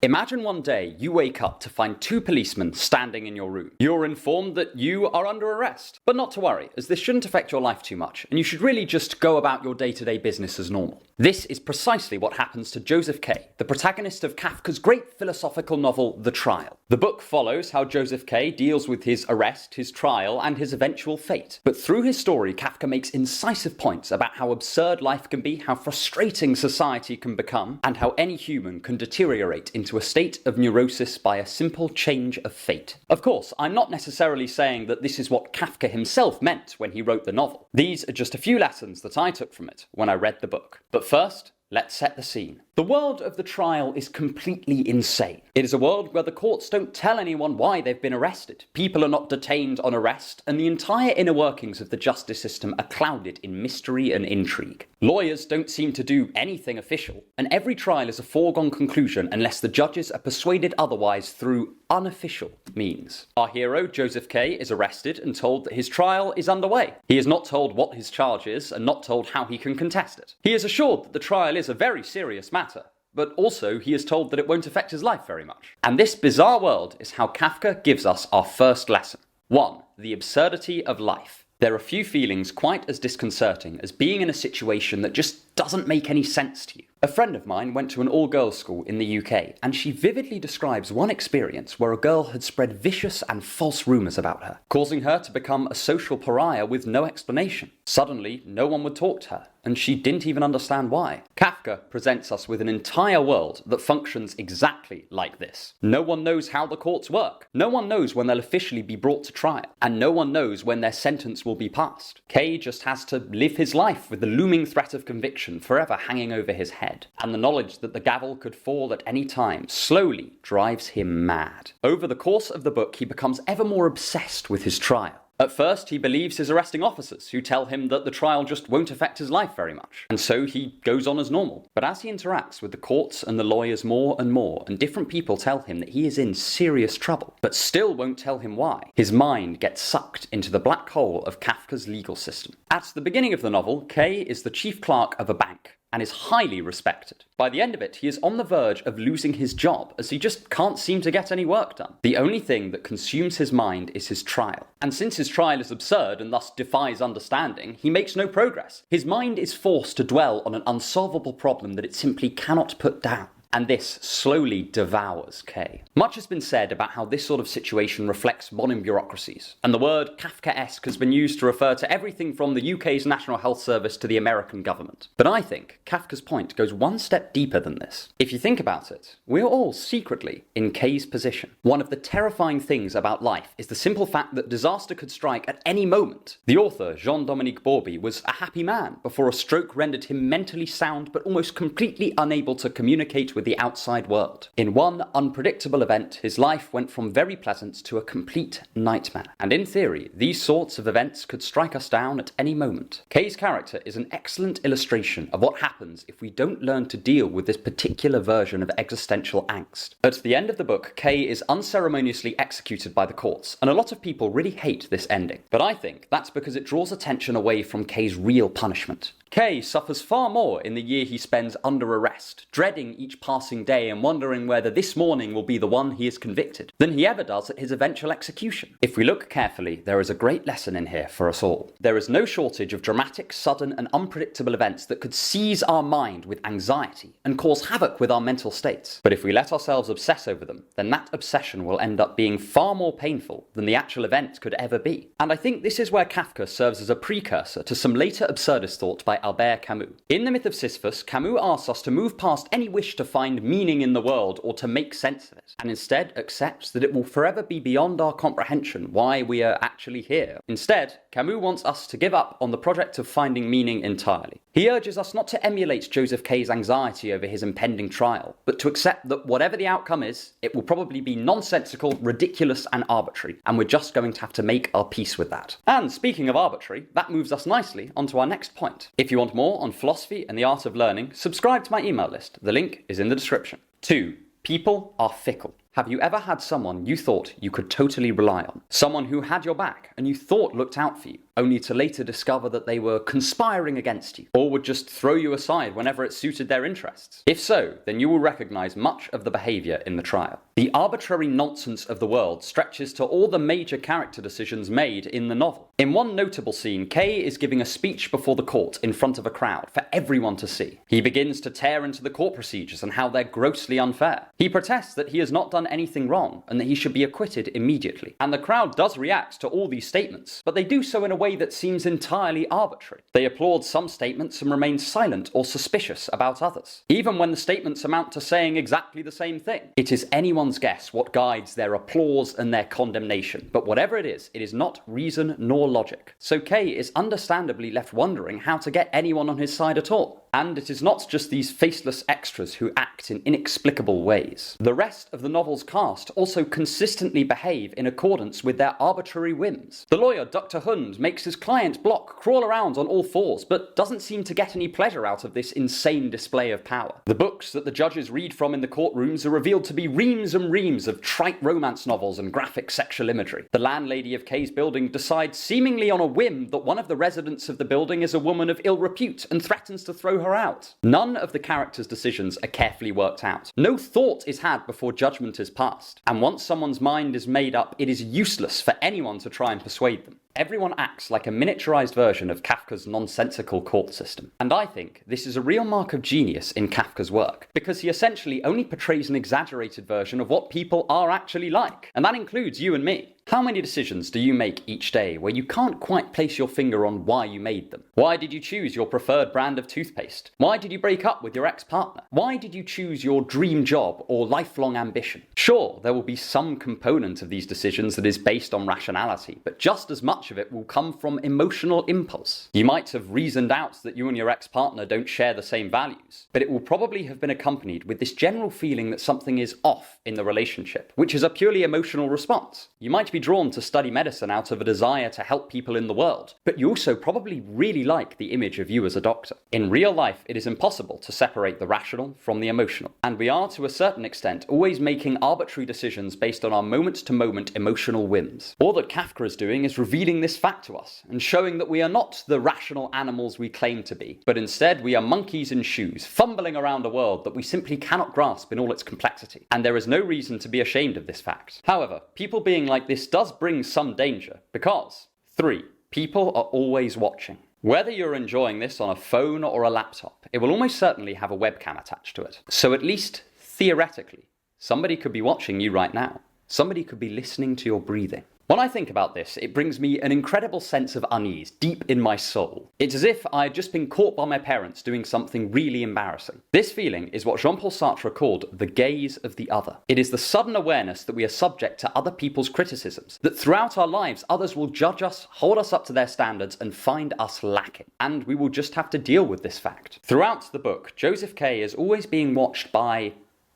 Imagine one day you wake up to find two policemen standing in your room. You're informed that you are under arrest. But not to worry, as this shouldn't affect your life too much, and you should really just go about your day-to-day business as normal. This is precisely what happens to Joseph K., the protagonist of Kafka's great philosophical novel, The Trial. The book follows how Joseph K. deals with his arrest, his trial, and his eventual fate. But through his story, Kafka makes incisive points about how absurd life can be, how frustrating society can become, and how any human can deteriorate into a state of neurosis by a simple change of fate. Of course, I'm not necessarily saying that this is what Kafka himself meant when he wrote the novel. These are just a few lessons that I took from it when I read the book. But first, let's set the scene. The world of The Trial is completely insane. It is a world where the courts don't tell anyone why they've been arrested. People are not detained on arrest, and the entire inner workings of the justice system are clouded in mystery and intrigue. Lawyers don't seem to do anything official, and every trial is a foregone conclusion unless the judges are persuaded otherwise through unofficial means. Our hero, Joseph K., is arrested and told that his trial is underway. He is not told what his charge is and not told how he can contest it. He is assured that the trial is a very serious matter, but also he is told that it won't affect his life very much. And this bizarre world is how Kafka gives us our first lesson. 1. The absurdity of life. There are few feelings quite as disconcerting as being in a situation that just doesn't make any sense to you. A friend of mine went to an all-girls school in the UK, and she vividly describes one experience where a girl had spread vicious and false rumours about her, causing her to become a social pariah with no explanation. Suddenly, no one would talk to her, and she didn't even understand why. Kafka presents us with an entire world that functions exactly like this. No one knows how the courts work. No one knows when they'll officially be brought to trial, and no one knows when their sentence will be passed. Kay just has to live his life with the looming threat of conviction forever hanging over his head, and the knowledge that the gavel could fall at any time slowly drives him mad. Over the course of the book, he becomes ever more obsessed with his trial. At first, he believes his arresting officers, who tell him that the trial just won't affect his life very much, and so he goes on as normal. But as he interacts with the courts and the lawyers more, and different people tell him that he is in serious trouble, but still won't tell him why, his mind gets sucked into the black hole of Kafka's legal system. At the beginning of the novel, Kay is the chief clerk of a bank, and is highly respected. By the end of it, he is on the verge of losing his job, as he just can't seem to get any work done. The only thing that consumes his mind is his trial. And since his trial is absurd and thus defies understanding, he makes no progress. His mind is forced to dwell on an unsolvable problem that it simply cannot put down. And this slowly devours Kay. Much has been said about how this sort of situation reflects modern bureaucracies, and the word Kafkaesque has been used to refer to everything from the UK's National Health Service to the American government. But I think Kafka's point goes one step deeper than this. If you think about it, we're all secretly in Kay's position. One of the terrifying things about life is the simple fact that disaster could strike at any moment. The author, Jean-Dominique Bauby, was a happy man before a stroke rendered him mentally sound but almost completely unable to communicate with the outside world. In one unpredictable event, his life went from very pleasant to a complete nightmare. And in theory, these sorts of events could strike us down at any moment. Kay's character is an excellent illustration of what happens if we don't learn to deal with this particular version of existential angst. At the end of the book, Kay is unceremoniously executed by the courts, and a lot of people really hate this ending. But I think that's because it draws attention away from Kay's real punishment. Kay suffers far more in the year he spends under arrest, dreading each passing day and wondering whether this morning will be the one he is convicted, than he ever does at his eventual execution. If we look carefully, there is a great lesson in here for us all. There is no shortage of dramatic, sudden and unpredictable events that could seize our mind with anxiety and cause havoc with our mental states. But if we let ourselves obsess over them, then that obsession will end up being far more painful than the actual event could ever be. And I think this is where Kafka serves as a precursor to some later absurdist thought by Albert Camus. In The Myth of Sisyphus, Camus asks us to move past any wish to find meaning in the world or to make sense of it, and instead accepts that it will forever be beyond our comprehension why we are actually here. Instead, Camus wants us to give up on the project of finding meaning entirely. He urges us not to emulate Joseph K's anxiety over his impending trial, but to accept that whatever the outcome is, it will probably be nonsensical, ridiculous and arbitrary, and we're just going to have to make our peace with that. And speaking of arbitrary, that moves us nicely onto our next point. If you want more on philosophy and the art of learning, subscribe to my email list. The link is in the description. 2. People are fickle. Have you ever had someone you thought you could totally rely on? Someone who had your back and you thought looked out for you, only to later discover that they were conspiring against you, or would just throw you aside whenever it suited their interests? If so, then you will recognize much of the behavior in the trial. The arbitrary nonsense of the world stretches to all the major character decisions made in the novel. In one notable scene, Kay is giving a speech before the court in front of a crowd for everyone to see. He begins to tear into the court procedures and how they're grossly unfair. He protests that he has not done anything wrong and that he should be acquitted immediately. And the crowd does react to all these statements, but they do so in a way that seems entirely arbitrary. They applaud some statements and remain silent or suspicious about others, even when the statements amount to saying exactly the same thing. It is anyone's guess what guides their applause and their condemnation, but whatever it is not reason nor logic. So Kay is understandably left wondering how to get anyone on his side at all. And it is not just these faceless extras who act in inexplicable ways. The rest of the novel's cast also consistently behave in accordance with their arbitrary whims. The lawyer, Dr. Hund, makes his client Block crawl around on all fours, but doesn't seem to get any pleasure out of this insane display of power. The books that the judges read from in the courtrooms are revealed to be reams and reams of trite romance novels and graphic sexual imagery. The landlady of Kay's building decides seemingly on a whim that one of the residents of the building is a woman of ill repute and threatens to throw her out. None of the characters' decisions are carefully worked out. No thought is had before judgment is passed. And once someone's mind is made up, it is useless for anyone to try and persuade them. Everyone acts like a miniaturized version of Kafka's nonsensical court system. And I think this is a real mark of genius in Kafka's work, because he essentially only portrays an exaggerated version of what people are actually like. And that includes you and me. How many decisions do you make each day where you can't quite place your finger on why you made them? Why did you choose your preferred brand of toothpaste? Why did you break up with your ex-partner? Why did you choose your dream job or lifelong ambition? Sure, there will be some component of these decisions that is based on rationality, but just as much of it will come from emotional impulse. You might have reasoned out that you and your ex-partner don't share the same values, but it will probably have been accompanied with this general feeling that something is off in the relationship, which is a purely emotional response. You might be drawn to study medicine out of a desire to help people in the world, but you also probably really like the image of you as a doctor. In real life, it is impossible to separate the rational from the emotional, and we are to a certain extent always making arbitrary decisions based on our moment-to-moment emotional whims. All that Kafka is doing is revealing this fact to us and showing that we are not the rational animals we claim to be, but instead we are monkeys in shoes, fumbling around a world that we simply cannot grasp in all its complexity. And there is no reason to be ashamed of this fact. However, people being like this does bring some danger, because 3. People are always watching. Whether you're enjoying this on a phone or a laptop, it will almost certainly have a webcam attached to it. So at least theoretically, somebody could be watching you right now. Somebody could be listening to your breathing. When I think about this, it brings me an incredible sense of unease deep in my soul. It's as if I had just been caught by my parents doing something really embarrassing. This feeling is what Jean-Paul Sartre called the gaze of the other. It is the sudden awareness that we are subject to other people's criticisms, that throughout our lives others will judge us, hold us up to their standards, and find us lacking. And we will just have to deal with this fact. Throughout the book, Joseph K is always being watched by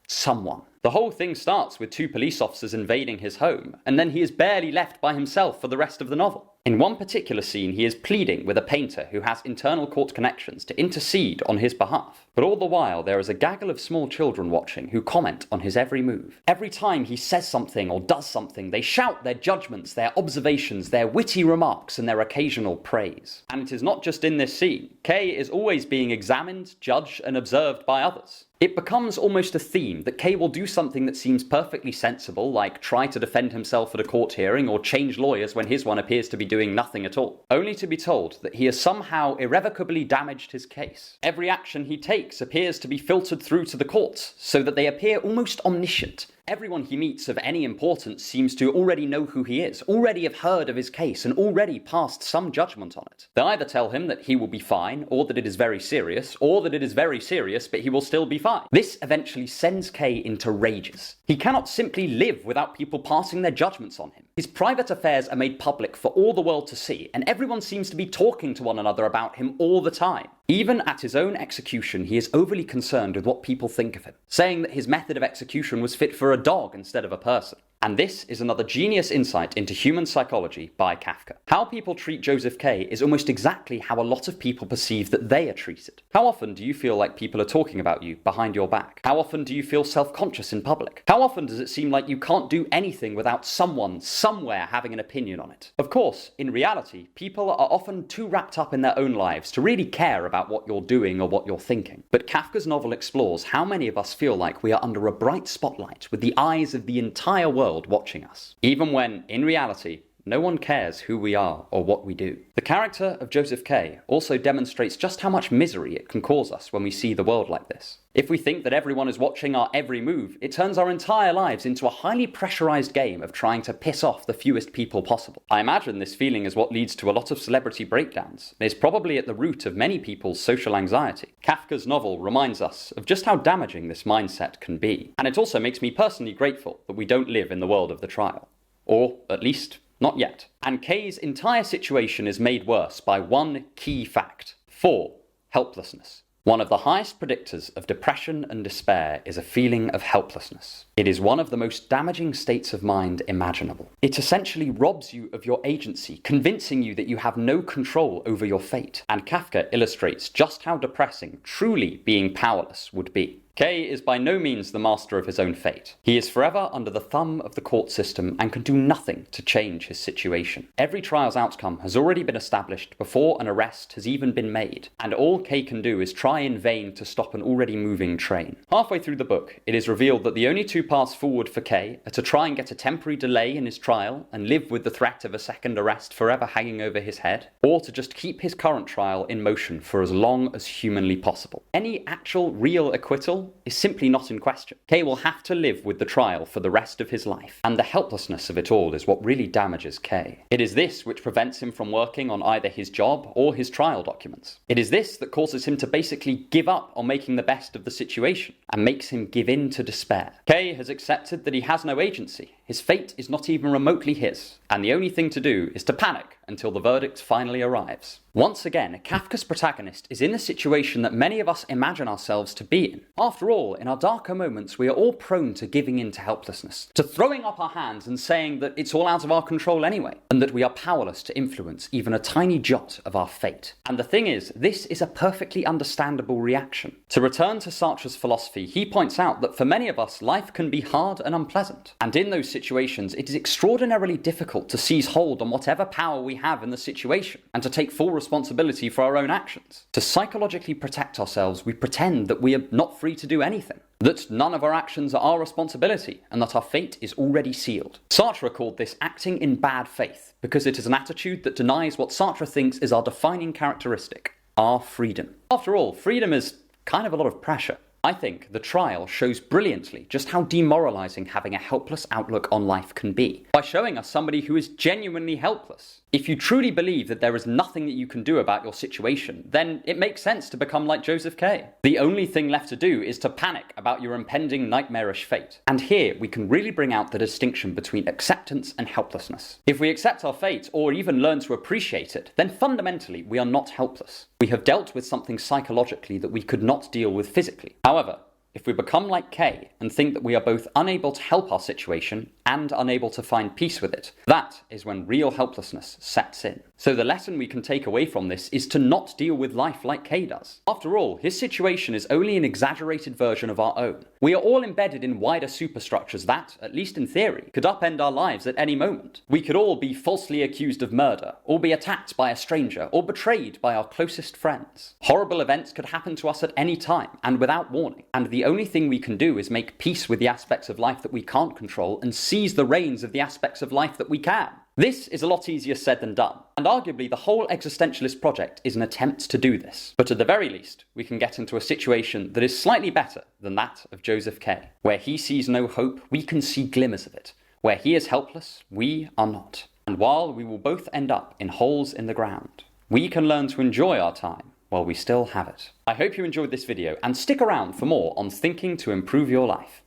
someone. The whole thing starts with 2 police officers invading his home, and then he is barely left by himself for the rest of the novel. In one particular scene, he is pleading with a painter who has internal court connections to intercede on his behalf. But all the while, there is a gaggle of small children watching who comment on his every move. Every time he says something or does something, they shout their judgments, their observations, their witty remarks, and their occasional praise. And it is not just in this scene. Kay is always being examined, judged, and observed by others. It becomes almost a theme that Kay will do something that seems perfectly sensible, like try to defend himself at a court hearing or change lawyers when his one appears to be doing nothing at all, only to be told that he has somehow irrevocably damaged his case. Every action he takes appears to be filtered through to the courts, so that they appear almost omniscient. Everyone he meets of any importance seems to already know who he is, already have heard of his case, and already passed some judgment on it. They either tell him that he will be fine, or that it is very serious, or that it is very serious but he will still be fine. This eventually sends Kay into rages. He cannot simply live without people passing their judgments on him. His private affairs are made public for all the world to see, and everyone seems to be talking to one another about him all the time. Even at his own execution, he is overly concerned with what people think of him, saying that his method of execution was fit for a dog instead of a person. And this is another genius insight into human psychology by Kafka. How people treat Joseph K is almost exactly how a lot of people perceive that they are treated. How often do you feel like people are talking about you behind your back? How often do you feel self-conscious in public? How often does it seem like you can't do anything without someone, somewhere having an opinion on it? Of course, in reality, people are often too wrapped up in their own lives to really care about what you're doing or what you're thinking. But Kafka's novel explores how many of us feel like we are under a bright spotlight with the eyes of the entire world watching us, even when, in reality, no one cares who we are or what we do. The character of Joseph K also demonstrates just how much misery it can cause us when we see the world like this. If we think that everyone is watching our every move, it turns our entire lives into a highly pressurized game of trying to piss off the fewest people possible. I imagine this feeling is what leads to a lot of celebrity breakdowns, and is probably at the root of many people's social anxiety. Kafka's novel reminds us of just how damaging this mindset can be, and it also makes me personally grateful that we don't live in the world of the trial. Or, at least, not yet. And Kay's entire situation is made worse by one key fact. 4. Helplessness. One of the highest predictors of depression and despair is a feeling of helplessness. It is one of the most damaging states of mind imaginable. It essentially robs you of your agency, convincing you that you have no control over your fate. And Kafka illustrates just how depressing truly being powerless would be. Kay is by no means the master of his own fate. He is forever under the thumb of the court system and can do nothing to change his situation. Every trial's outcome has already been established before an arrest has even been made, and all Kay can do is try in vain to stop an already moving train. Halfway through the book, it is revealed that the only two paths forward for Kay are to try and get a temporary delay in his trial and live with the threat of a second arrest forever hanging over his head, or to just keep his current trial in motion for as long as humanly possible. Any actual real acquittal is simply not in question. Kay will have to live with the trial for the rest of his life, and the helplessness of it all is what really damages Kay. It is this which prevents him from working on either his job or his trial documents. It is this that causes him to basically give up on making the best of the situation, and makes him give in to despair. Kay has accepted that he has no agency. His fate is not even remotely his, and the only thing to do is to panic until the verdict finally arrives. Once again, Kafka's protagonist is in a situation that many of us imagine ourselves to be in. After all, in our darker moments, we are all prone to giving in to helplessness, to throwing up our hands and saying that it's all out of our control anyway, and that we are powerless to influence even a tiny jot of our fate. And the thing is, this is a perfectly understandable reaction. To return to Sartre's philosophy, he points out that for many of us, life can be hard and unpleasant. And in those situations, it is extraordinarily difficult to seize hold on whatever power we have in the situation, and to take full responsibility for our own actions. To psychologically protect ourselves, we pretend that we are not free to do anything, that none of our actions are our responsibility, and that our fate is already sealed. Sartre called this acting in bad faith, because it is an attitude that denies what Sartre thinks is our defining characteristic, our freedom. After all, freedom is kind of a lot of pressure. I think the trial shows brilliantly just how demoralizing having a helpless outlook on life can be, by showing us somebody who is genuinely helpless. If you truly believe that there is nothing that you can do about your situation, then it makes sense to become like Joseph K. The only thing left to do is to panic about your impending nightmarish fate. And here we can really bring out the distinction between acceptance and helplessness. If we accept our fate, or even learn to appreciate it, then fundamentally we are not helpless. We have dealt with something psychologically that we could not deal with physically. However, if we become like Kay and think that we are both unable to help our situation and unable to find peace with it, that is when real helplessness sets in. So the lesson we can take away from this is to not deal with life like Kay does. After all, his situation is only an exaggerated version of our own. We are all embedded in wider superstructures that, at least in theory, could upend our lives at any moment. We could all be falsely accused of murder, or be attacked by a stranger, or betrayed by our closest friends. Horrible events could happen to us at any time, and without warning. And the only thing we can do is make peace with the aspects of life that we can't control, and seize the reins of the aspects of life that we can. This is a lot easier said than done, and arguably the whole existentialist project is an attempt to do this. But at the very least, we can get into a situation that is slightly better than that of Joseph K. Where he sees no hope, we can see glimmers of it. Where he is helpless, we are not. And while we will both end up in holes in the ground, we can learn to enjoy our time while we still have it. I hope you enjoyed this video, and stick around for more on thinking to improve your life.